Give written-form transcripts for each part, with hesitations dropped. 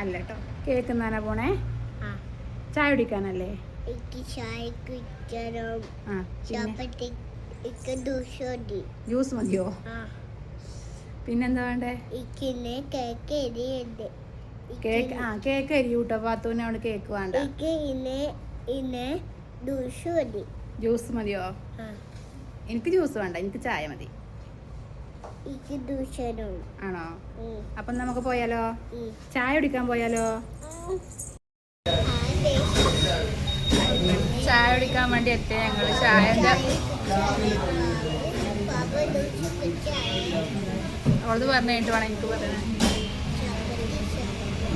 അല്ല കേട്ടോ, കേക്ക് തിന്നാനാ പോണേ? ചായ കുടിക്കാനല്ലേ? ജ്യൂസ് മതിയോ? പിന്നെന്താ വേണ്ടേ? Cake cake അരിയൂട്ടോ. പാത്തൂന് അവിടെ കേക്ക് വേണ്ട. ജ്യൂസ് മതിയോ? എനിക്ക് ജ്യൂസ് വേണ്ട, എനിക്ക് ചായ മതി. ആണോ? അപ്പം നമുക്ക് പോയാലോ? ചായ കുടിക്കാൻ പോയാലോ? ചായ കുടിക്കാൻ വേണ്ടി എത്തിയ ഞങ്ങള് ചായന്റെ അവളത് പറഞ്ഞിട്ട് വേണം എനിക്ക് പറയാൻ.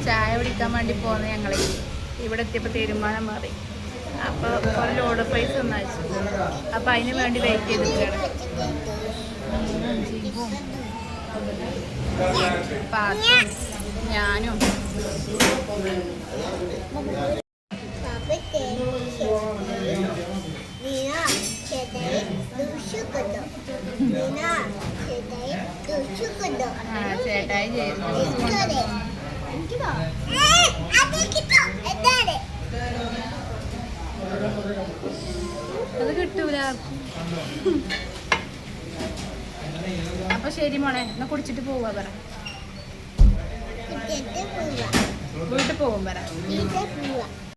ചായ കുടിക്കാൻ വേണ്ടി പോകുന്ന ഞങ്ങളെ ഇവിടെ എത്തിയപ്പോൾ തീരുമാനം മാറി. അപ്പോൾ ഒരു ലോഡ് പ്രൈസ് ഒന്നയച്ചു. അപ്പം അതിന് വേണ്ടി വെയിറ്റ് ചെയ്തിട്ടാണ്. ഞാനും ചേട്ടായി ചെയ്യുന്നു. അത് കിട്ടൂല. അപ്പൊ ശരി മോളെ, എന്നാ കുടിച്ചിട്ട് പോവാ പറ. വീട്ടിൽ പോവും പറ.